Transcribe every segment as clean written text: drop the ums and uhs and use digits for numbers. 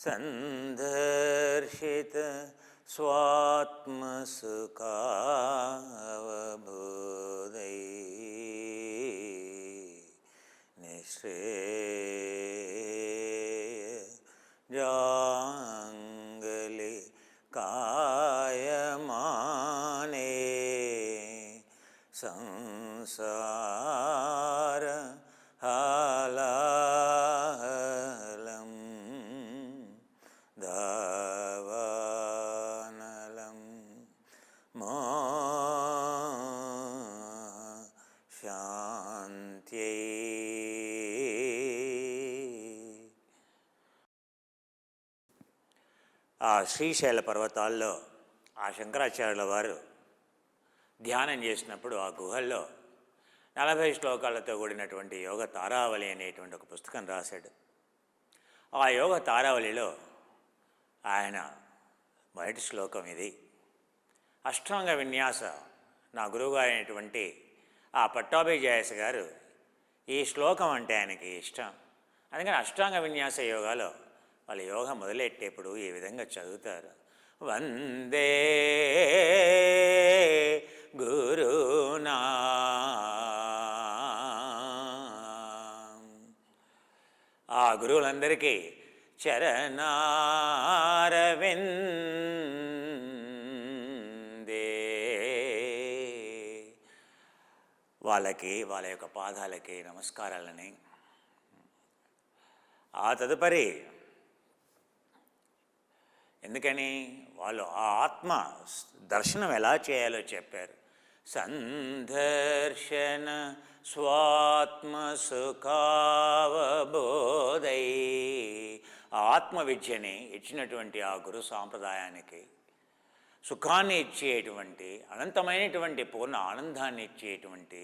సందర్శిత స్వాత్మసుఖావబోధై నిశ్రేయ జాంగలి కాయమానే సంసార హాలాహలం దావానలం మో శాంత్యై. ఆ శ్రీశైల పర్వతాల్లో ఆ శంకరాచార్యుల వారు ధ్యానం చేసినప్పుడు ఆ గుహల్లో 40 శ్లోకాలతో కూడినటువంటి యోగ తారావళి అనేటువంటి ఒక పుస్తకం రాశాడు. ఆ యోగ తారావళిలో ఆయన మొదటి శ్లోకం ఇది. అష్టాంగ విన్యాస నా గురువుగారు అయినటువంటి ఆ పట్టాభిజయాస గారు ఈ శ్లోకం అంటే ఆయనకి ఇష్టం. అందుకని అష్టాంగ విన్యాస యోగాలో వాళ్ళు యోగా మొదలెట్టేప్పుడు ఈ విధంగా చదువుతారు. వందే గురునా ఆ గురువులందరికీ చరణారవిందే వాళ్ళకి వాళ్ళ యొక్క పాదాలకి నమస్కారాలని. ఆ తదుపరి ఎందుకని వాళ్ళు ఆ ఆత్మ దర్శనం ఎలా చేయాలో చెప్పారు. సందర్శన స్వాత్మసుఖావబోధై ఆత్మ విద్యని ఇచ్చినటువంటి ఆ గురు సాంప్రదాయానికి సుఖాన్ని ఇచ్చేటువంటి అనంతమైనటువంటి పూర్ణ ఆనందాన్ని ఇచ్చేటువంటి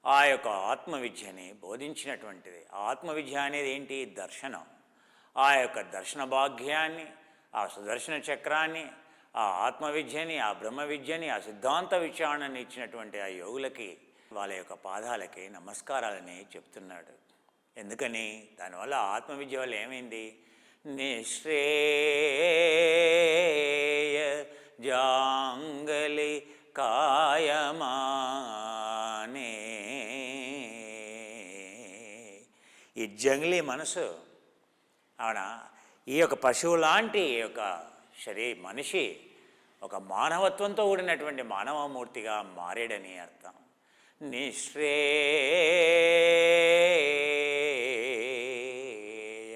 ఆ యొక్క ఆత్మవిద్యని బోధించినటువంటిది. ఆత్మవిద్య అనేది ఏంటి? దర్శనం. ఆ యొక్క దర్శన భాగ్యాన్ని, ఆ సుదర్శన చక్రాన్ని, ఆ ఆత్మవిద్యని, ఆ బ్రహ్మ విద్యని, ఆ సిద్ధాంత విచారణని ఇచ్చినటువంటి ఆ యోగులకి వాళ్ళ యొక్క పాదాలకి నమస్కారాలని చెప్తున్నాడు. ఎందుకని? దానివల్ల ఆత్మవిద్య వల్ల ఏమైంది? నిశ్రేయ జాంగలి కాయమానే. ఈ జంగ్లీ మనసు అవునా, ఈ యొక్క పశువు లాంటి ఈ యొక్క మనిషి ఒక మానవత్వంతో కూడినటువంటి మానవమూర్తిగా మారేడని అర్థం. నిశ్రేయ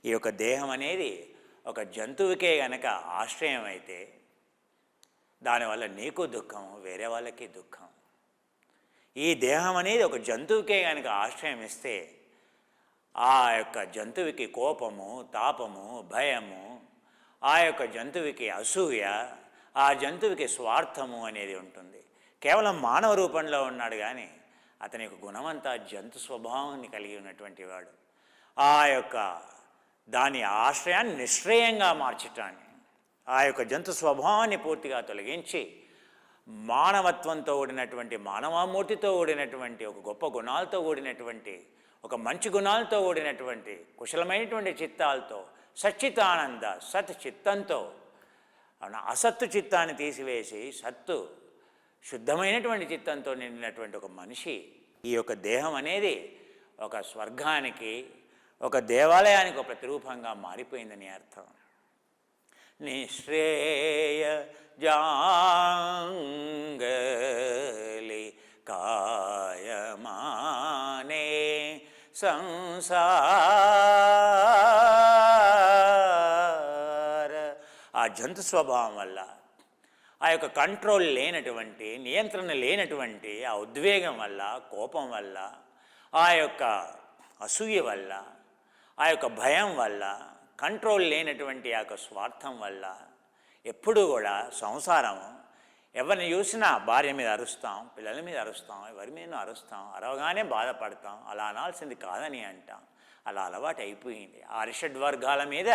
ఈ యొక్క దేహం అనేది ఒక జంతువుకే గనక ఆశ్రయం అయితే దానివల్ల నీకు దుఃఖం, వేరే వాళ్ళకి దుఃఖం. ఈ దేహం అనేది ఒక జంతువుకే కనుక ఆశ్రయం ఇస్తే ఆ యొక్క జంతువుకి కోపము, తాపము, భయము, ఆ యొక్క జంతువుకి అసూయ, ఆ జంతువుకి స్వార్థము అనేది ఉంటుంది. కేవలం మానవ రూపంలో ఉన్నాడు కానీ అతని యొక్క గుణమంతా జంతు స్వభావాన్ని కలిగి ఉన్నటువంటి వాడు. ఆ యొక్క దాని ఆశ్రయాన్ని నిశ్రేయంగా మార్చటాన్ని, ఆ యొక్క జంతు స్వభావాన్ని పూర్తిగా తొలగించి మానవత్వంతో కూడినటువంటి, మానవమూర్తితో కూడినటువంటి, ఒక గొప్ప గుణాలతో కూడినటువంటి, ఒక మంచి గుణాలతో కూడినటువంటి, కుశలమైనటువంటి చిత్తాలతో, సచ్చితానంద సత్ చిత్తంతో, అసత్తు చిత్తాన్ని తీసివేసి సత్తు శుద్ధమైనటువంటి చిత్తంతో నిండినటువంటి ఒక మనిషి. ఈ యొక్క దేహం అనేది ఒక స్వర్గానికి, ఒక దేవాలయానికి ఒక ప్రతిరూపంగా మారిపోయిందని అర్థం. నిశ్రేయ జాంగలి కాయమానే సంసార ఆ జంతు స్వభావం వల్ల, ఆ యొక్క కంట్రోల్ లేనటువంటి, నియంత్రణ లేనటువంటి ఆ ఉద్వేగం వల్ల, కోపం వల్ల, ఆ యొక్క అసూయ వల్ల, ఆ యొక్క భయం వల్ల, కంట్రోల్ లేనటువంటి ఆ యొక్క స్వార్థం వల్ల ఎప్పుడూ కూడా సంసారం, ఎవరిని చూసినా భార్య మీద అరుస్తాం, పిల్లల మీద అరుస్తాం, ఎవరి మీద అరుస్తాం, అరవగానే బాధపడతాం. అలా అనాల్సింది కాదని అంటాం. అలా అలవాటు అయిపోయింది. ఆ వర్గాల మీద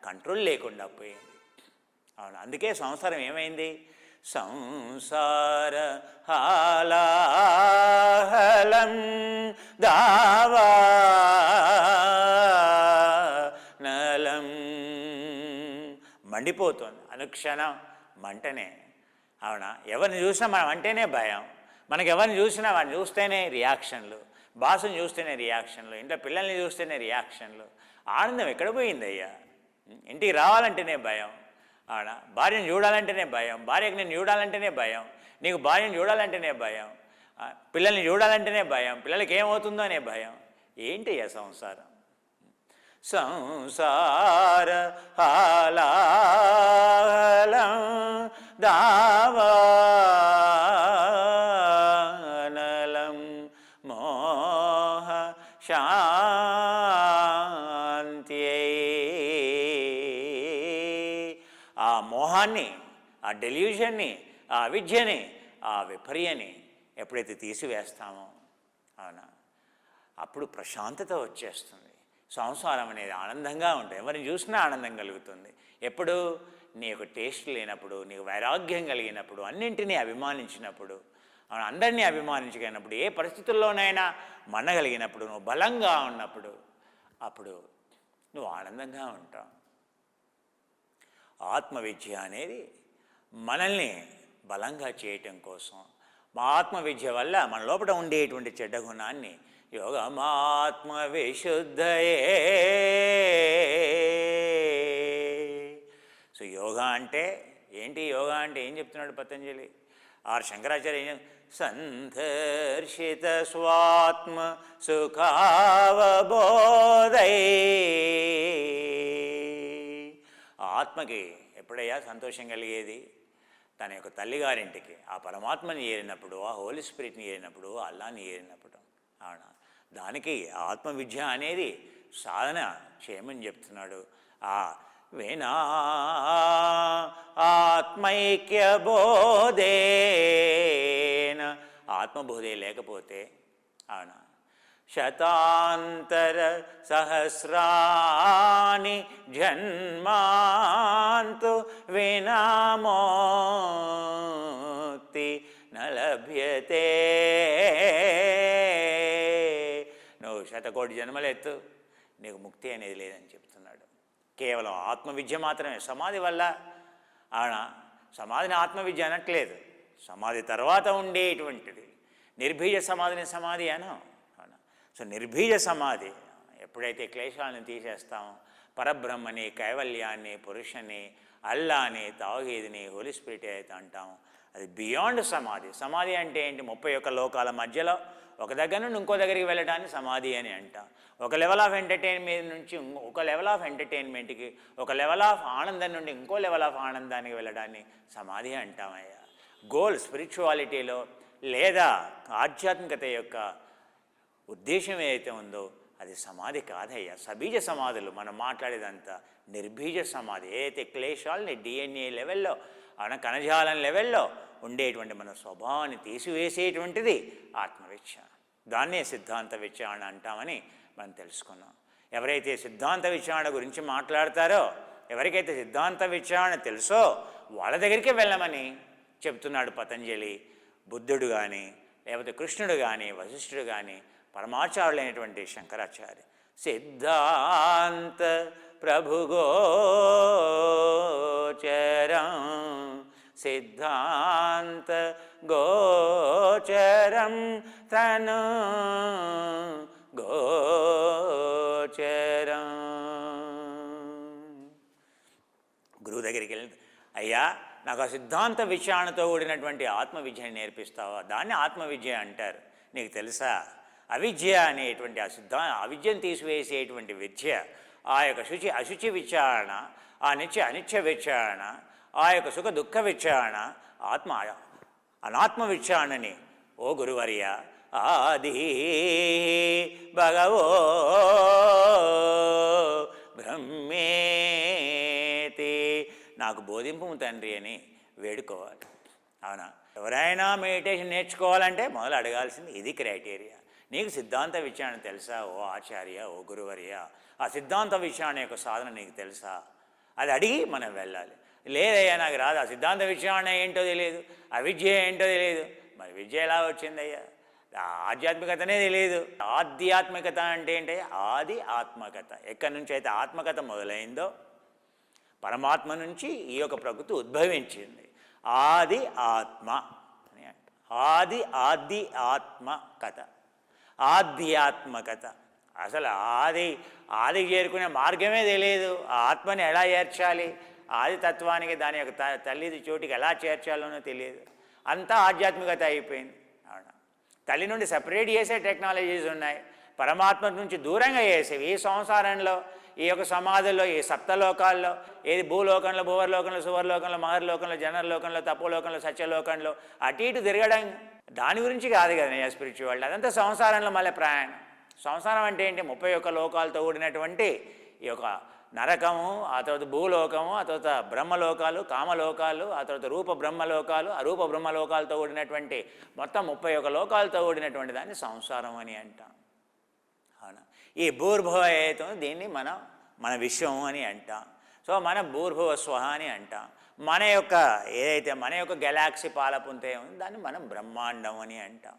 కంట్రోల్ లేకుండా పోయింది. అవును, అందుకే సంసారం ఏమైంది? సంసార హాలాహలం దావా నలం మండిపోతుంది, అనుక్షణం మంటనే. అవునా? ఎవరిని చూసినా మనం అంటేనే భయం, మనకు ఎవరిని చూసినా వాడిని చూస్తేనే రియాక్షన్లు, బాసుని చూస్తేనే రియాక్షన్లు, ఇంట్లో పిల్లల్ని చూస్తేనే రియాక్షన్లు. ఆనందం ఎక్కడ పోయిందయ్యా? ఇంటికి రావాలంటేనే భయం. అవునా? భార్యను చూడాలంటేనే భయం, భార్యకు నేను చూడాలంటేనే భయం, నీకు భార్యను చూడాలంటేనే భయం, పిల్లల్ని చూడాలంటేనే భయం, పిల్లలకి ఏమవుతుందో అనే భయం. ఏంటయ్యా సంసారం? సంసార హాలాహలం దావానలం మోహ శాంత్యై. ఆ మోహాన్ని, ఆ డెల్యూషన్ని, ఆ అవిద్యని, ఆ విపర్యని ఎప్పుడైతే తీసివేస్తామో, అవునా, అప్పుడు ప్రశాంతత వచ్చేస్తుంది. సంసారం అనేది ఆనందంగా ఉంటుంది, ఎవరిని చూసినా ఆనందం కలుగుతుంది. ఎప్పుడు? నీ యొక్క టేస్ట్ లేనప్పుడు, నీకు వైరాగ్యం కలిగినప్పుడు, అన్నింటినీ అభిమానించినప్పుడు, అందరినీ అభిమానించగలిగినప్పుడు, ఏ పరిస్థితుల్లోనైనా మనగలిగినప్పుడు, నువ్వు బలంగా ఉన్నప్పుడు, అప్పుడు నువ్వు ఆనందంగా ఉంటావు. ఆత్మవిద్య అనేది మనల్ని బలంగా చేయటం కోసం, మా ఆత్మవిద్య వల్ల మన లోపల ఉండేటువంటి చెడ్డ గుణాన్ని యోగమాత్మ విశుద్ధయే. సో యోగా అంటే ఏంటి? యోగా అంటే ఏం చెప్తున్నాడు పతంజలి? శంకరాచార్య సందర్శిత స్వాత్మ సుఖావబోధై. ఆత్మకి ఎప్పుడయ్యా సంతోషం కలిగేది? తన యొక్క తల్లిగారింటికి ఆ పరమాత్మని చేరినప్పుడు, ఆ హోలీ స్పిరిట్ని చేరినప్పుడు, అల్లాని చేరినప్పుడు. అవునా? దానికి ఆత్మవిద్య అనేది సాధన చేయమని చెప్తున్నాడు. ఆ వినా ఆత్మైక్య బోధేన, ఆత్మబోధే లేకపోతే, అవునా, శతాంతర సహస్రాని జన్మాంతు వినామోక్తి నలభ్యతే. నువ్వు శతకోటి జన్మలెత్తు, నీకు ముక్తి అనేది లేదని చెప్తున్నాడు. కేవలం ఆత్మవిద్య మాత్రమే. సమాధి వల్ల, సమాధిని ఆత్మవిద్య అనట్లేదు, సమాధి తర్వాత ఉండేటువంటిది. నిర్బీజ సమాధిని సమాధి అనం. సో నిర్బీజ సమాధి ఎప్పుడైతే క్లేశాలను తీసేస్తామో, పరబ్రహ్మని, కైవల్యాన్ని, పురుషని, అల్లాని, తావహీదిని, హోలీ స్పిరిట్ అయితే అంటాము, అది బియాండ్ సమాధి. సమాధి అంటే ఏంటి? 31 లోకాల మధ్యలో ఒక దగ్గర నుండి ఇంకో దగ్గరికి వెళ్ళడాన్ని సమాధి అని అంటాం. ఒక లెవెల్ ఆఫ్ ఎంటర్టైన్మెంట్ నుంచి ఒక లెవెల్ ఆఫ్ ఎంటర్టైన్మెంట్కి, ఒక లెవెల్ ఆఫ్ ఆనందం నుండి ఇంకో లెవెల్ ఆఫ్ ఆనందానికి వెళ్ళడాన్ని సమాధి అంటామయ్యా. గోల్ స్పిరిచువాలిటీలో లేదా ఆధ్యాత్మికత యొక్క ఉద్దేశం ఏదైతే ఉందో అది సమాధి కాదయ్యా. సబీజ సమాధులు మనం మాట్లాడేదంతా నిర్బీజ సమాధి. ఏదైతే క్లేశాలని డిఎన్ఏ లెవెల్లో, కణజాలం లెవెల్లో ఉండేటువంటి మన స్వభావాన్ని తీసివేసేటువంటిది ఆత్మవిద్య. దాన్నే సిద్ధాంత విచారణ అంటామని మనం తెలుసుకున్నాం. ఎవరైతే సిద్ధాంత విచారణ గురించి మాట్లాడతారో, ఎవరికైతే సిద్ధాంత విచారణ తెలుసో వాళ్ళ దగ్గరికి వెళ్ళమని చెప్తున్నాడు పతంజలి. బుద్ధుడు కానీ, లేకపోతే కృష్ణుడు కానీ, వశిష్ఠుడు కానీ, పరమాచార్యులైనటువంటి శంకరాచార్య. సిద్ధాంత ప్రభుగోచరం, సిద్ధాంత గోచరం తను గోచరం. గురువు దగ్గరికి వెళ్ళి, అయ్యా నాకు ఆ సిద్ధాంత విచారణతో కూడినటువంటి ఆత్మవిద్యని నేర్పిస్తావా? దాన్ని ఆత్మవిద్య అంటారు. నీకు తెలుసా? అవిద్య అనేటువంటి అవిద్యను తీసివేసేటువంటి విద్య, ఆ యొక్క శుచి అశుచి విచారణ, ఆ నిత్య అనిత్య విచారణ, ఆ యొక్క సుఖ దుఃఖ విచారణ, అనాత్మ విచారణని ఓ గురువర్య ఆది భగవో బ్రహ్మేతి నాకు బోధింపు తండ్రి అని వేడుకోవాలి. అవునా? ఎవరైనా మెడిటేషన్ నేర్చుకోవాలంటే మొదలు అడగాల్సింది ఇది క్రైటీరియా. నీకు సిద్ధాంత విచారణ తెలుసా ఓ ఆచార్య, ఓ గురువర్య? ఆ సిద్ధాంత విచారణ యొక్క సాధన నీకు తెలుసా? అది అడిగి మనం వెళ్ళాలి. లేదయ్యా నాకు రాదు, ఆ సిద్ధాంత విచారణ ఏంటో తెలియదు, ఆ విద్య ఏంటో తెలియదు. మరి విద్య ఎలా వచ్చిందయ్యా? ఆధ్యాత్మికతనే తెలియదు. ఆధ్యాత్మికత అంటే ఏంటయ్యా? ఆది ఆత్మకత. ఎక్కడి నుంచి అయితే ఆత్మకత మొదలైందో, పరమాత్మ నుంచి ఈ యొక్క ప్రకృతి ఉద్భవించింది. ఆది ఆత్మ అని అంట. ఆది ఆత్మకత, ఆధ్యాత్మకత. అసలు ఆదికి చేరుకునే మార్గమే తెలియదు. ఆ ఆత్మని ఎలా చేర్చాలి, ఆది తత్వానికి దాని యొక్క తల్లి చోటికి ఎలా చేర్చాలోనో తెలియదు. అంతా ఆధ్యాత్మికత అయిపోయింది. అవునా? తల్లి నుండి సపరేట్ చేసే టెక్నాలజీస్ ఉన్నాయి, పరమాత్మ నుంచి దూరంగా చేసేవి. ఈ సంసారంలో, ఈ యొక్క సమాధుల్లో, ఈ సప్తలోకాల్లో, ఏది భూలోకంలో, భూవర్లోకంలో, సువర్లోకంలో, మహర్లోకంలో, జనరలోకంలో, తపోలోకంలో, సత్యలోకంలో అటు ఇటు తిరగడం, దాని గురించి కాదు కదా స్పిరిచువాలిటీ. అదంతా సంసారంలో మళ్ళీ ప్రయాణం. సంసారం అంటే ఏంటి? 31 లోకాలతో కూడినటువంటి ఈ యొక్క నరకము, ఆ తర్వాత భూలోకము, ఆ తర్వాత బ్రహ్మలోకాలు, కామలోకాలు, ఆ తర్వాత రూప బ్రహ్మలోకాలు, ఆ రూప బ్రహ్మలోకాలతో కూడినటువంటి మొత్తం 31 లోకాలతో కూడినటువంటి దాన్ని సంసారం అని అంటాం. అవునా? ఈ భూర్భువ ఏతో దీన్ని మన విశ్వం అని అంటాం. సో మనం భూర్భువ స్వహ అని అంటాం. మన యొక్క ఏదైతే మన యొక్క గెలాక్సీ పాలపుంతే ఉందో దాన్ని మనం బ్రహ్మాండం అని అంటాం.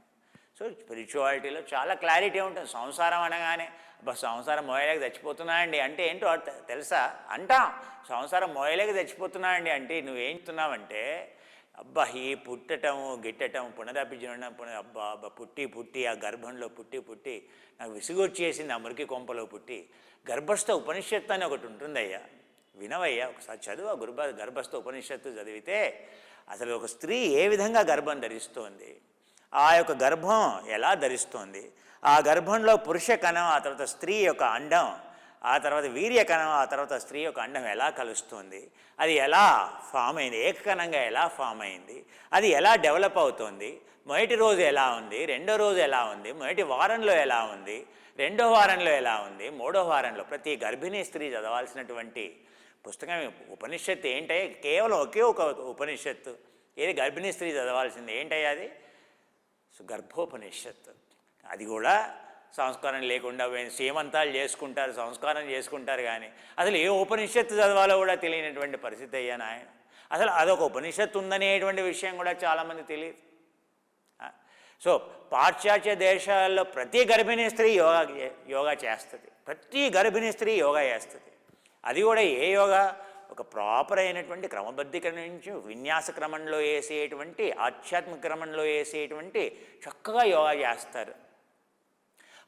సో స్పిరిచువాలిటీలో చాలా క్లారిటీ ఉంటుంది. సంసారం అనగానే సంసారం మోయలేక చచ్చిపోతున్నాయండి అంటే ఏంటో తెలుసా అంటాం. సంసారం మోయలేక చచ్చిపోతున్నాయండి అంటే నువ్వేం చెప్తున్నావంటే, అబ్బా ఈ పుట్టటము గిట్టటం పునరభిజనం అబ్బా పుట్టి ఆ గర్భంలో పుట్టి నాకు విసుగొచ్చేసింది. ఆ మురికి కొంపలో పుట్టి గర్భస్థ ఉపనిషత్తు అని ఒకటి ఉంటుందయ్యా, వినవయ్యా, ఒకసారి చదువు. గర్భస్థ ఉపనిషత్తు చదివితే అసలు ఒక స్త్రీ ఏ విధంగా గర్భం ధరిస్తోంది, ఆ యొక్క గర్భం ఎలా ధరిస్తోంది, ఆ గర్భంలో పురుష కణం, ఆ తర్వాత స్త్రీ యొక్క అండం, ఆ తర్వాత వీర్య కణం, ఆ తర్వాత స్త్రీ యొక్క అండం ఎలా కలుస్తుంది, అది ఎలా ఫామ్ అయింది, ఏకకణంగా ఎలా ఫామ్ అయింది, అది ఎలా డెవలప్ అవుతుంది, మొదటి రోజు ఎలా ఉంది, రెండో రోజు ఎలా ఉంది, మొదటి వారంలో ఎలా ఉంది, రెండో వారంలో ఎలా ఉంది, మూడో వారంలో. ప్రతి గర్భిణీ స్త్రీ చదవాల్సినటువంటి పుస్తకం ఉపనిషత్తు ఏంటంటే కేవలం ఒకే ఒక ఉపనిషత్తు. ఏది గర్భిణీ స్త్రీ చదవాల్సింది ఏంటయ్యా? అది గర్భోపనిషత్తు. అది కూడా సంస్కారం లేకుండా సీమంతాలు చేసుకుంటారు, సంస్కారం చేసుకుంటారు, కానీ అసలు ఏ ఉపనిషత్తు చదవాలో కూడా తెలియనటువంటి పరిస్థితి అయ్యా నాయన. అసలు అదొక ఉపనిషత్తు ఉందనేటువంటి విషయం కూడా చాలామంది తెలియదు. సో పాశ్చాత్య దేశాల్లో ప్రతి గర్భిణీ స్త్రీ యోగా చేస్తుంది. ప్రతి గర్భిణీ స్త్రీ యోగా చేస్తుంది. అది కూడా ఏ యోగా? ఒక ప్రాపర్ అయినటువంటి క్రమబద్ధీకరణ నుంచి విన్యాస క్రమంలో వేసేటువంటి, ఆధ్యాత్మిక క్రమంలో వేసేటువంటి చక్కగా యోగా చేస్తారు.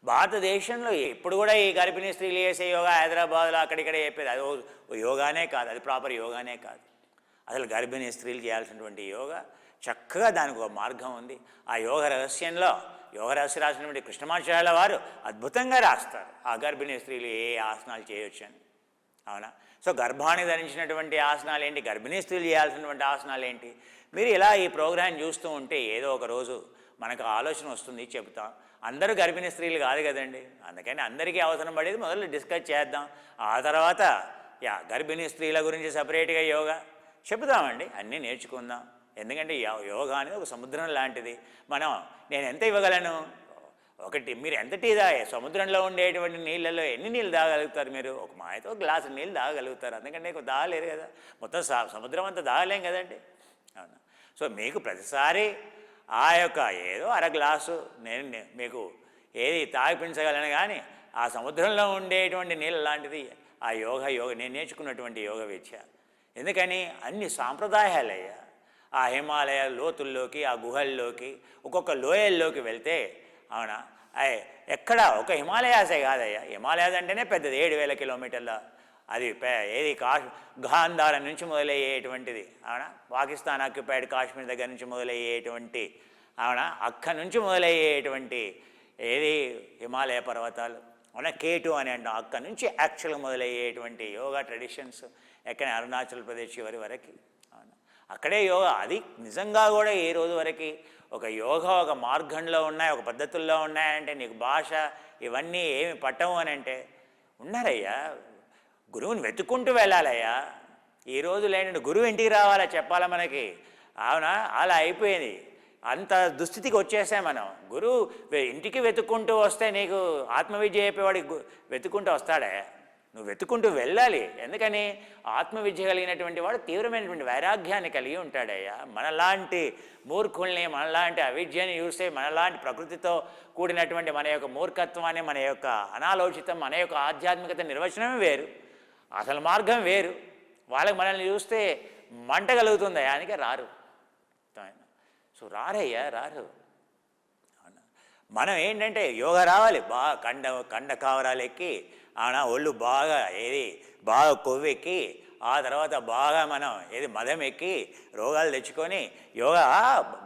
భారతదేశంలో ఇప్పుడు కూడా ఈ గర్భిణీ స్త్రీలు వేసే యోగా హైదరాబాద్లో అక్కడిక్కడ చెప్పేది అది యోగానే కాదు, అది ప్రాపర్ యోగానే కాదు. అసలు గర్భిణీ స్త్రీలు చేయాల్సినటువంటి యోగా చక్కగా దానికి ఒక మార్గం ఉంది. ఆ యోగ రహస్యంలో యోగ రహస్య రాసినటువంటి కృష్ణమాచార్యుల వారు అద్భుతంగా రాస్తారు ఆ గర్భిణీ స్త్రీలు ఏ ఆసనాలు చేయొచ్చు అని. అవునా? సో గర్భాన్ని ధరించినటువంటి ఆసనాలు ఏంటి, గర్భిణీ స్త్రీలు చేయాల్సినటువంటి ఆసనాలు ఏంటి? మీరు ఇలా ఈ ప్రోగ్రాం చూస్తూ ఉంటే ఏదో ఒక రోజు మనకు ఆలోచన వస్తుంది, చెబుతాం. అందరూ గర్భిణీ స్త్రీలు కాదు కదండి, అందుకని అందరికీ అవసరం పడేది మొదలు డిస్కస్ చేద్దాం. ఆ తర్వాత గర్భిణీ స్త్రీల గురించి సపరేట్గా యోగా చెబుతామండి, అన్నీ నేర్చుకుందాం. ఎందుకంటే యోగా అనేది ఒక సముద్రం లాంటిది. నేను ఎంత ఇవ్వగలను? ఒకటి మీరు ఎంత టీ సముద్రంలో ఉండేటువంటి నీళ్ళల్లో ఎన్ని నీళ్ళు తాగలుగుతారు మీరు? ఒక మాయతో గ్లాసు నీళ్ళు తాగలుగుతారు, అందుకంటే ఎక్కువ తాగలేరు కదా. మొత్తం సముద్రం అంతా తాగలేం కదండి. అవునా? సో మీకు ప్రతిసారి ఆ యొక్క ఏదో అర గ్లాసు నేను మీకు ఏది తాగిపించగలను, కానీ ఆ సముద్రంలో ఉండేటువంటి నీళ్ళ లాంటిది ఆ యోగ నేను నేర్చుకున్నటువంటి యోగ విద్య. ఎందుకని అన్ని సాంప్రదాయాలయ్యా. ఆ హిమాలయ లోతుల్లోకి, ఆ గుహల్లోకి, ఒక్కొక్క లోయల్లోకి వెళ్తే, అవునా, ఎక్కడ ఒక హిమాలయాసే కాదయ్యా. హిమాలయాస్ అంటేనే పెద్దది, 7,000 కిలోమీటర్ల. అది ఏది గాంధార నుంచి మొదలయ్యేటువంటిది. అవునా? పాకిస్తాన్ ఆక్యుపైడ్ కాశ్మీర్ దగ్గర నుంచి మొదలయ్యేటువంటి, అవునా, అక్కడి నుంచి మొదలయ్యేటువంటి ఏది హిమాలయ పర్వతాలు, అవునా, K2 అని అంటాం. అక్కడి నుంచి యాక్చువల్గా మొదలయ్యేటువంటి యోగా ట్రెడిషన్స్ ఎక్కడ అరుణాచల్ ప్రదేశ్ చివరి వరకు. అవునా? అక్కడే యోగా. అది నిజంగా కూడా ఏ రోజు వరకు ఒక యోగా ఒక మార్గంలో ఉన్నాయి, ఒక పద్ధతుల్లో ఉన్నాయంటే నీకు భాష ఇవన్నీ ఏమి పట్టవు అని అంటే ఉన్నారయ్యా. గురువుని వెతుక్కుంటూ వెళ్ళాలయ్యా. ఈరోజు లేని గురువు ఇంటికి రావాలా చెప్పాలా మనకి. అవునా? అలా అయిపోయింది. అంత దుస్థితికి వచ్చేసాం మనం. గురువు ఇంటికి వెతుక్కుంటూ వస్తే నీకు ఆత్మవిద్య చెప్పేవాడికి వెతుక్కుంటూ వస్తాడే? నువ్వు వెతుక్కుంటూ వెళ్ళాలి. ఎందుకని? ఆత్మవిద్య కలిగినటువంటి వాడు తీవ్రమైనటువంటి వైరాగ్యాన్ని కలిగి ఉంటాడయ్యా. మనలాంటి మూర్ఖుల్ని, మనలాంటి అవిద్యని చూస్తే, మనలాంటి ప్రకృతితో కూడినటువంటి మన యొక్క మూర్ఖత్వాన్ని, మన యొక్క అనాలోచితం, మన యొక్క ఆధ్యాత్మికత నిర్వచనమే వేరు, అసలు మార్గం వేరు. వాళ్ళకి మనల్ని చూస్తే మంట కలుగుతుంది, అందుకే రారు. సో రారయ్యా, రారు. మనం ఏంటంటే యోగా రావాలి, బాగా కండ కావరాలు ఎక్కి, ఒళ్ళు బాగా బాగా కొవ్వెక్కి, ఆ తర్వాత బాగా మనం మదం ఎక్కి రోగాలు తెచ్చుకొని యోగా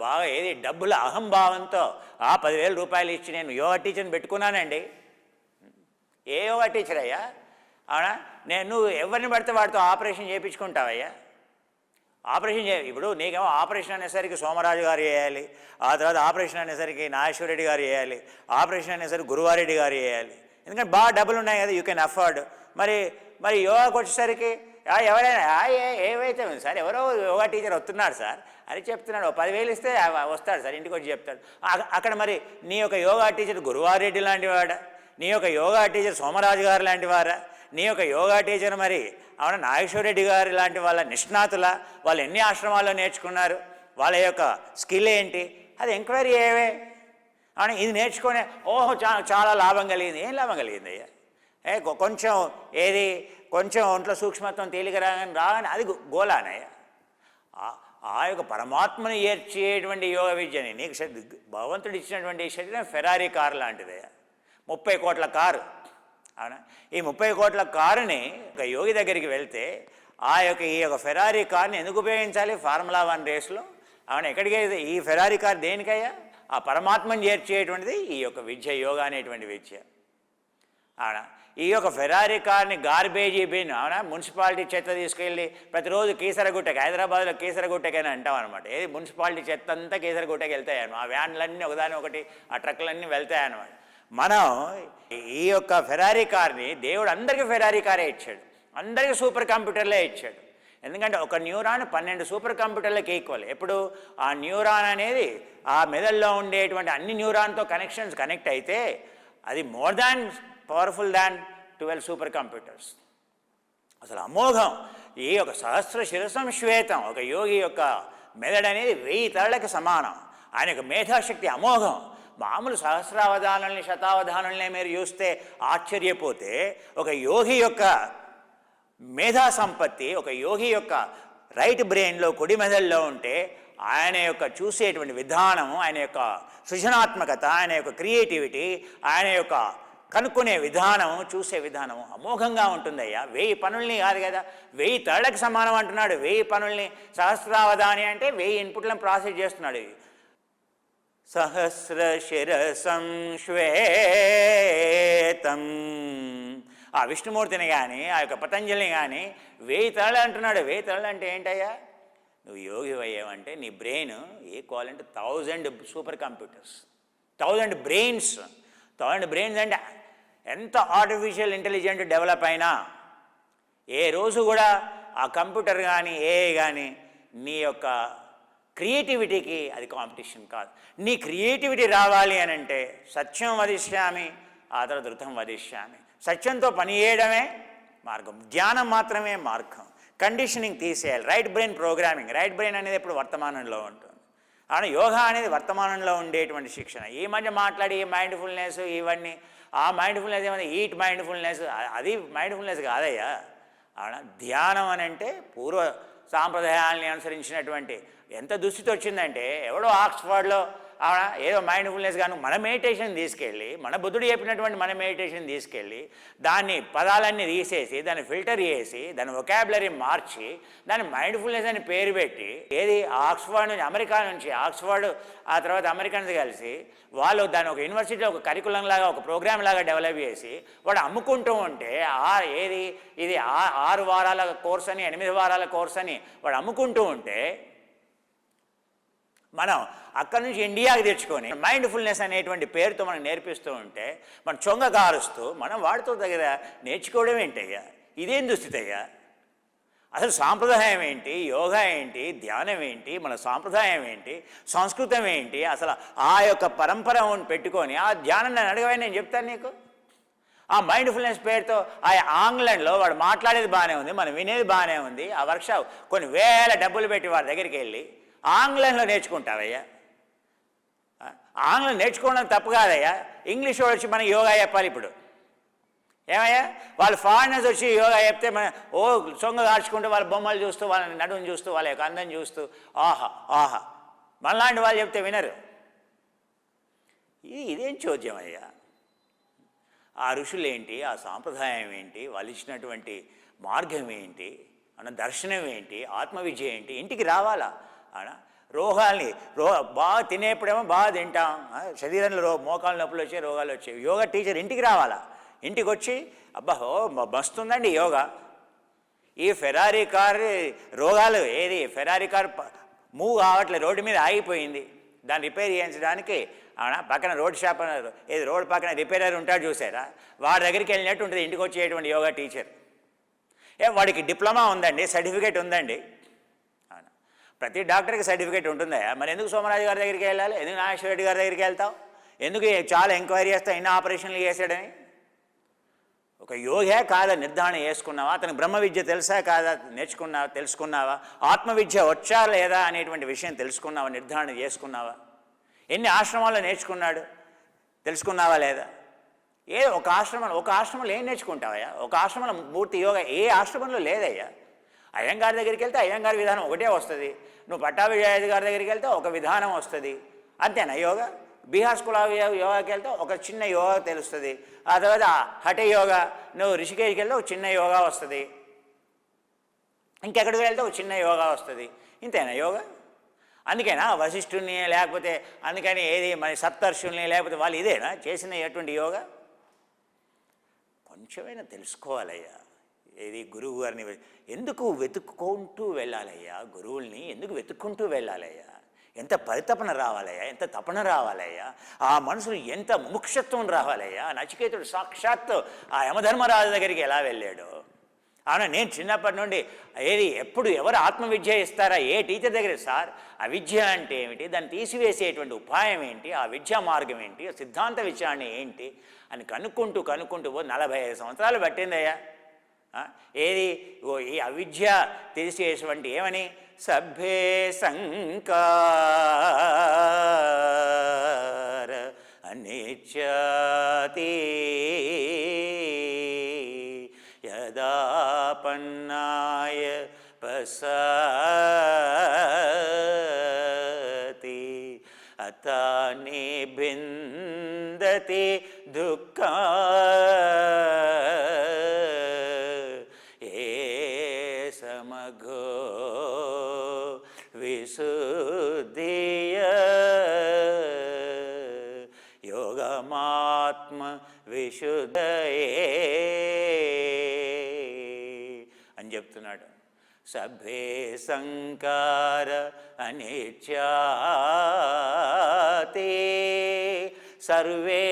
బాగా డబ్బుల అహంభావంతో 10,000 రూపాయలు ఇచ్చి నేను యోగా టీచర్ని పెట్టుకున్నానండి. ఏ యోగా టీచర్ అయ్యా? అవునా? నువ్వు ఎవరిని పడితే వాడితో ఆపరేషన్ చేయించుకుంటావయ్యా? ఆపరేషన్ ఇప్పుడు నీకేమో ఆపరేషన్ అనేసరికి సోమరాజు గారు చేయాలి, ఆ తర్వాత ఆపరేషన్ అనేసరికి నాగేశ్వరరెడ్డి గారు చేయాలి, ఆపరేషన్ అనేసరికి గురువారెడ్డి గారు చేయాలి. ఎందుకంటే బాగా డబ్బులు ఉన్నాయి కదా, యూ కెన్ అఫోర్డ్. మరి యోగాకి వచ్చేసరికి ఎవరైనా ఏవైతే ఉంది సార్, ఎవరో యోగా టీచర్ వస్తున్నాడు సార్ అని చెప్తున్నాడు, 10,000 ఇస్తే వస్తాడు సార్, ఇంటికి వచ్చి చెప్తాడు. అక్కడ మరి నీ యొక్క యోగా టీచర్ గురువారెడ్డి లాంటి వాడా? నీ యొక్క యోగా టీచర్ సోమరాజు గారు లాంటి వారా? నీ యొక్క యోగా టీచర్ మరి నాగేశ్వరరెడ్డి గారు లాంటి వాళ్ళ నిష్ణాతుల, వాళ్ళు ఎన్ని ఆశ్రమాల్లో నేర్చుకున్నారు, వాళ్ళ యొక్క స్కిల్ ఏంటి, అది ఎంక్వైరీ చేయవే. ఇది నేర్చుకునే ఓహో చాలా లాభం కలిగింది. ఏం లాభం కలిగింది అయ్యా? కొంచెం ఒంట్లో సూక్ష్మత్వం తేలిక రాగానే అది గోలానయ్యా. ఆ యొక్క పరమాత్మను ఏర్చేటువంటి యోగ విద్యని నీకు భగవంతుడు ఇచ్చినటువంటి శరీరం ఫెరారీ కారు లాంటిదయ్యా, 30 కోట్ల కారు. అవునా? ఈ 30 కోట్ల కారుని ఒక యోగి దగ్గరికి వెళ్తే ఈ యొక్క ఫెరారీ కార్ని ఎందుకు ఉపయోగించాలి ఫార్ములా 1 రేస్లో? అవునా? ఎక్కడికి ఈ ఫెరారీ కార్ దేనికయ్యా? ఆ పరమాత్మను చేర్చేటువంటిది ఈ యొక్క విద్య, యోగా అనేటువంటి విద్య. అవునా? ఈ యొక్క ఫెరారీ కార్ని గార్బేజీ బిన్, అవునా, మున్సిపాలిటీ చెత్త తీసుకెళ్ళి ప్రతిరోజు కీసరగుట్టకి, హైదరాబాద్లో కీసరగుట్టకని అంటాం అనమాట. మున్సిపాలిటీ చెత్త అంతా కీసరగుట్టకి వెళ్తాయన్నమాట. ఆ వ్యాన్లన్నీ ఒకదాని ఒకటి, ఆ ట్రక్కులన్నీ వెళ్తాయన్నమాట. మనం ఈ యొక్క ఫెరారీ కార్ని దేవుడు అందరికీ ఫెరారీ కారే ఇచ్చాడు, అందరికీ సూపర్ కంప్యూటర్లే ఇచ్చాడు. ఎందుకంటే ఒక న్యూరాన్ 12 సూపర్ కంప్యూటర్లకు ఈక్వల్. ఎప్పుడు ఆ న్యూరాన్ అనేది ఆ మెదడులో ఉండేటువంటి అన్ని న్యూరాన్తో కనెక్ట్ అయితే అది మోర్ దాన్ పవర్ఫుల్ దాన్ 12 సూపర్ కంప్యూటర్స్. అసలు అమోఘం. ఈ యొక్క సహస్ర శిరసం శ్వేతం, ఒక యోగి యొక్క మెదడు అనేది 1000 తలలకు సమానం. ఆయన యొక్క మేధాశక్తి అమోఘం. మామూలు సహస్రావధానాలని, శతావధానాలని మీరు చూస్తే ఆశ్చర్యపోతే, ఒక యోగి యొక్క మేధా సంపత్తి, ఒక యోగి యొక్క రైట్ బ్రెయిన్లో, కుడి మెదడులో ఉంటే ఆయన యొక్క చూసేటువంటి విధానము, ఆయన యొక్క సృజనాత్మకత, ఆయన యొక్క క్రియేటివిటీ, ఆయన యొక్క కనుక్కునే విధానం, చూసే విధానం అమోఘంగా ఉంటుందయ్యా. 1000 పనుల్ని కాదు కదా, 1000 తలలకు సమానం అంటున్నాడు. 1000 పనుల్ని సహస్రావధాని అంటే 1000 ఇన్పుట్లను ప్రాసెస్ చేస్తున్నాడు. సహస్ర శిరసం శ్వేతం. ఆ విష్ణుమూర్తిని కానీ, ఆ యొక్క పతంజలిని కానీ 1000 తలలు అంటున్నాడు. 1000 తలలు అంటే ఏంటయ్యా? నువ్వు యోగి అయ్యావంటే నీ బ్రెయిన్ ఈక్వల్ అంటే 1000 సూపర్ కంప్యూటర్స్, 1000 బ్రెయిన్స్. 1000 బ్రెయిన్స్ అంటే ఎంత ఆర్టిఫిషియల్ ఇంటెలిజెంట్ డెవలప్ అయినా ఏ రోజు కూడా ఆ కంప్యూటర్ కానీ ఏఐ కానీ నీ యొక్క క్రియేటివిటీకి అది కాంపిటీషన్ కాదు. నీ క్రియేటివిటీ రావాలి అని అంటే సత్యం వదిష్యామి, ఆ తర్వాత ధృతం వదిష్యామి. సత్యంతో పని చేయడమే మార్గం, ధ్యానం మాత్రమే మార్గం. కండిషనింగ్ తీసేయాలి. Right brain programming. Right brain అనేది ఇప్పుడు వర్తమానంలో ఉంటుంది. అవును, యోగా అనేది వర్తమానంలో ఉండేటువంటి శిక్షణ. ఈ మధ్య మాట్లాడి మైండ్ఫుల్నెస్ ఇవన్నీ, ఆ మైండ్ఫుల్నెస్ ఏమైనా ఈట్ మైండ్ఫుల్నెస్, అది మైండ్ఫుల్నెస్ కాదయ్యా. అవునా? ధ్యానం అని అంటే పూర్వ సాంప్రదాయాల్ని అనుసరించినటువంటి ఎంత దుస్థితి వచ్చిందంటే, ఎవడో ఆక్స్ఫర్డ్లో అవునా ఏదో మైండ్ఫుల్నెస్ గాను మన మెడిటేషన్ తీసుకెళ్ళి, మన బుద్ధుడు చెప్పినటువంటి మన మెడిటేషన్ తీసుకెళ్ళి దాన్ని పదాలన్నీ తీసేసి, దాన్ని ఫిల్టర్ చేసి, దాని వొకాబులరీ మార్చి, దాన్ని మైండ్ఫుల్నెస్ అని పేరు పెట్టి, ఆక్స్ఫర్డ్ నుంచి, అమెరికా నుంచి, ఆక్స్ఫర్డ్ ఆ తర్వాత అమెరికన్స్ కలిసి వాళ్ళు దాన్ని ఒక యూనివర్సిటీలో ఒక కరికులం లాగా, ఒక ప్రోగ్రామ్ లాగా డెవలప్ చేసి వాడు అమ్ముకుంటూ ఉంటే, ఇది 6 వారాల కోర్స్ అని, 8 వారాల కోర్స్ అని వాడు అమ్ముకుంటూ ఉంటే, మనం అక్కడి నుంచి ఇండియాకి తెచ్చుకొని మైండ్ఫుల్నెస్ అనేటువంటి పేరుతో మనం నేర్పిస్తూ ఉంటే, మనం చొంగ కారుస్తూ మనం వాడితో దగ్గర నేర్చుకోవడం ఏంటయ్యా? ఇదేం దుస్థితి అయ్యా? అసలు సాంప్రదాయం ఏంటి, యోగా ఏంటి, ధ్యానం ఏంటి, మన సాంప్రదాయం ఏంటి, సంస్కృతం ఏంటి, అసలు ఆ యొక్క పరంపర పెట్టుకొని ఆ ధ్యానం నేను అడగవని నేను చెప్తాను నీకు. ఆ మైండ్ఫుల్నెస్ పేరుతో ఆ ఆంగ్లంలో వాడు మాట్లాడేది బాగానే ఉంది, మనం వినేది బాగానే ఉంది. ఆ వర్క్షాప్ కొన్ని వేల డబ్బులు పెట్టి వాడి దగ్గరికి వెళ్ళి ఆంగ్లంలో నేర్చుకుంటావయ్యా. ఆంగ్లం నేర్చుకోవడం తప్పు కాదయ్యా. ఇంగ్లీష్ వాడు వచ్చి మనకి యోగా చెప్పాలి. ఇప్పుడు ఏమయ్యా వాళ్ళు ఫారినర్స్ వచ్చి యోగా చెప్తే మన సొంగ కాల్చుకుంటూ వాళ్ళ బొమ్మలు చూస్తూ వాళ్ళ నడుము చూస్తూ వాళ్ళ యొక్క అందం చూస్తూ ఆహా ఆహా మనలాంటి వాళ్ళు చెప్తే వినరు. ఇదేం చోద్యం అయ్యా. ఆ ఋషులు ఏంటి, ఆ సాంప్రదాయం ఏంటి, వాళ్ళు ఇచ్చినటువంటి మార్గం ఏంటి, అన్న దర్శనం ఏంటి, ఆత్మవిద్య ఏంటి, ఇంటికి రావాలా అన్న. రోగాల్ని బాగా తినేప్పుడేమో బాగా తింటాం, శరీరంలో మోకాలు నొప్పులు వచ్చే రోగాలు వచ్చాయి. యోగా టీచర్ ఇంటికి రావాలా, ఇంటికి వచ్చి అబ్బా మస్తుందండి యోగా. ఈ ఫెరారీ కార్ రోగాలు ఏది, ఫెరారీ కార్ మూవ్ కావట్లేదు, రోడ్డు మీద ఆగిపోయింది, దాన్ని రిపేర్ చేయించడానికి పక్కన రోడ్ షాప్ ఏది రోడ్ పక్కన రిపేరర్ ఉంటాడు చూసారా, వాడి దగ్గరికి వెళ్ళినట్టు ఉంటుంది ఇంటికి వచ్చేటువంటి యోగా టీచర్. వాడికి డిప్లొమా ఉందండి, సర్టిఫికేట్ ఉందండి. ప్రతి డాక్టర్కి సర్టిఫికేట్ ఉంటుందా? మరి ఎందుకు సోమరాజు గారి దగ్గరికి వెళ్ళాలి, ఎందుకు నాగేశ్వర రెడ్డి గారి దగ్గరికి వెళ్తావు, ఎందుకు చాలా ఎంక్వైరీ చేస్తావు ఎన్ని ఆపరేషన్లు చేశాడని? ఒక యోగే కాదా నిర్ధారణ చేసుకున్నావా, అతనికి బ్రహ్మ విద్య తెలుసా కాదా నేర్చుకున్నావా, తెలుసుకున్నావా, ఆత్మవిద్య వచ్చా లేదా అనేటువంటి విషయం తెలుసుకున్నావా, నిర్ధారణ చేసుకున్నావా, ఎన్ని ఆశ్రమాల్లో నేర్చుకున్నాడు తెలుసుకున్నావా లేదా? ఒక ఆశ్రమంలో ఏం నేర్చుకుంటావయ్యా? ఒక ఆశ్రమంలో పూర్తి యోగా ఏ ఆశ్రమంలో లేదయ్యా. అయ్యంగారి దగ్గరికి వెళ్తే అయ్యంగారి విధానం ఒకటే వస్తుంది, నువ్వు పట్టాభిజాయ్ గారి దగ్గరికి వెళ్తే ఒక విధానం వస్తుంది, అంతేనా యోగా? బీహార్ స్కూల్ ఆఫ్ యోగాకి వెళ్తే ఒక చిన్న యోగా తెలుస్తుంది, ఆ తర్వాత హఠ యోగా, నువ్వు రిషికేశ్కి వెళ్తే ఒక చిన్న యోగా వస్తుంది, ఇంకెక్కడికి వెళ్తే ఒక చిన్న యోగా వస్తుంది, ఇంతేనా యోగా? అందుకేనా వశిష్ఠుల్ని లేకపోతే అందుకని ఏది మన సప్తర్షుల్ని లేకపోతే వాళ్ళు ఇదేనా చేసిన ఎటువంటి యోగా? కొంచెమైనా తెలుసుకోవాలయ్యా. ఏది గురువు గారిని ఎందుకు వెతుక్కుంటూ వెళ్ళాలయ్యా, గురువుల్ని ఎందుకు వెతుక్కుంటూ వెళ్ళాలయ్యా? ఎంత పరితపన రావాలయ్యా, ఎంత తపన రావాలయ్యా, ఆ మనసులో ఎంత ముముక్షత్వం రావాలయ్యా. నచికేతుడు సాక్షాత్తు ఆ యమధర్మరాజు దగ్గరికి ఎలా వెళ్ళాడు? అవునా, నేను చిన్నప్పటి నుండి ఎప్పుడు ఎవరు ఆత్మవిద్య ఇస్తారా, ఏ టీచర్ దగ్గర సార్ అవిద్య అంటే ఏమిటి, దాన్ని తీసివేసేటువంటి ఉపాయం ఏంటి, ఆ విద్యా మార్గం ఏంటి, సిద్ధాంత విషయాన్ని ఏంటి అని కనుక్కుంటూ 45 సంవత్సరాలు పట్టిందయ్యా. ఈ అవిద్య తెలిసేటువంటి ఏమని, సభ్యే సంకార అనిత్యతి యదాపన్నాయ పసతి అత నిబిందతి దుఃఖా సమఘో విశుద్ధియ యోగమాత్మ విశుద్ధయే అని చెప్తున్నాడు. సభ్యే సంకార అనిత్యాతి సర్వే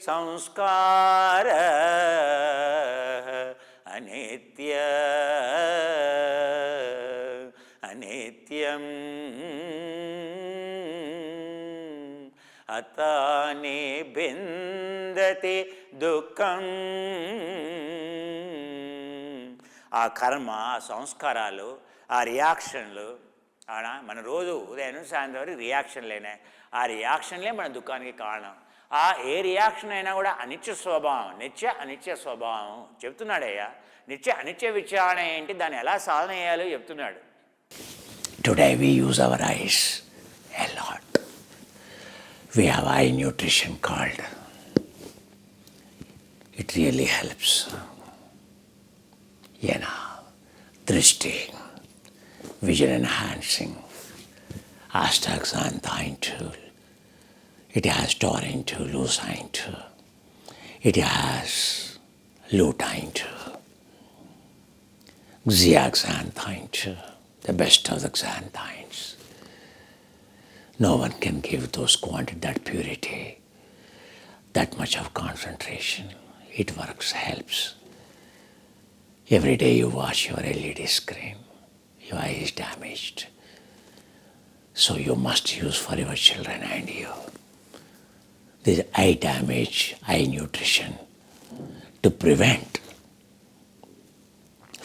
సంస్కార అనిత్యం అత నిబిందతి దుఃఖం. ఆ కర్మ, ఆ సంస్కారాలు, ఆ రియాక్షన్లు, మన రోజు ఉదయం నుంచి సాయంత్రం వరకు రియాక్షన్లేనే, ఆ రియాక్షన్లే మన దుఃఖానికి కారణం. ఏ రియాక్షన్ అయినా కూడా అనిత్య స్వభావం, అనిత్య స్వభావం చెప్తున్నాడయ్యా. అనిత్య విచారణ ఏంటి, దాన్ని ఎలా సాధన చేయాలో చెప్తున్నాడు. Today we use our eyes a lot. We have eye nutrition called. It really helps. Drishti, vision enhancing, astaxanthine tool. It has taurine tool, leucine tool. It has lutein tool, zeaxanthine tool, the best of the xanthines. No one can give those quantity, that purity, that much of concentration. It works, helps. Every day you watch your LED screen, your eye is damaged. So you must use for your children and you. This eye damage, eye nutrition to prevent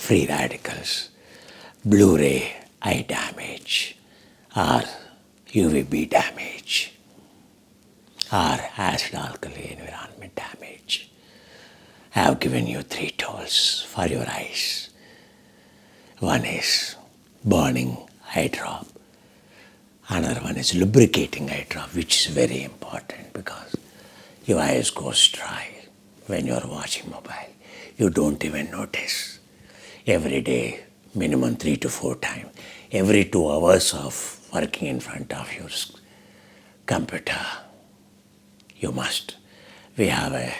free radicals, Blu-ray eye damage, or UVB damage, or acid alkali environment damage. I have given you 3 tools for your eyes. One is burning eye drop. Another one is lubricating eye drop, which is very important because your eyes goes dry when you are watching mobile. You don't even notice. Every day, minimum 3 to 4 times, every 2 hours of working in front of your computer, you must. We have a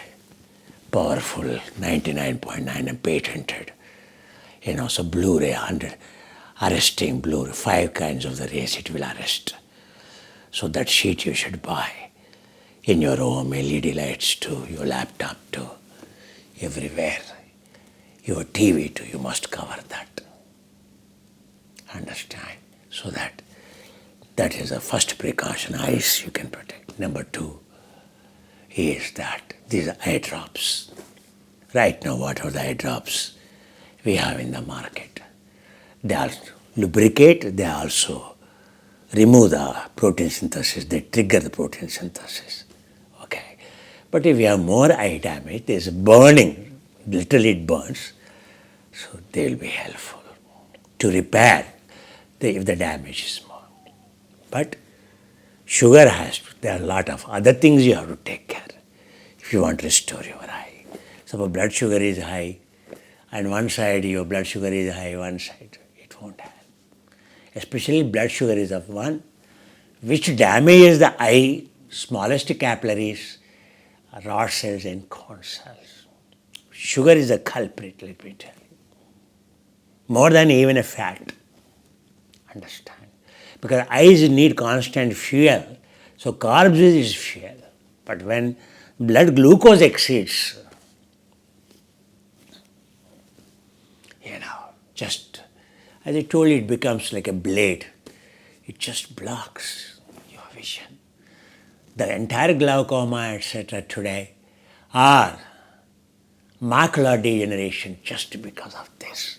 powerful 99.9 and patented, so Blu-ray 100, arresting Blu-ray, 5 kinds of the rays it will arrest. So that sheet you should buy in your home, LED lights too, your laptop too, everywhere. Your TV too, you must cover that. Understand? So that is the first precaution. Eyes you can protect. Number 2 is that these eye drops. Right now, what are the eye drops we have in the market? They also lubricate, they also remove the protein synthesis, they trigger the protein synthesis. Okay. But if you have more eye damage, there is burning, literally it burns, so they will be helpful to repair if the damage is more. But sugar there are a lot of other things you have to take care if you want to restore your eye. Suppose blood sugar is high, and one side your blood sugar is high, one side it won't help. Especially blood sugar is of one which damages the eye, smallest capillaries, rod cells and cone cells. Sugar is a culprit, let me tell you. More than even a fat. Understand? Because eyes need constant fuel. So carbs is fuel. But when blood glucose exceeds, just as I told you, it becomes like a blade. It just blocks your vision. The entire glaucoma, etc. today are macular degeneration just because of this.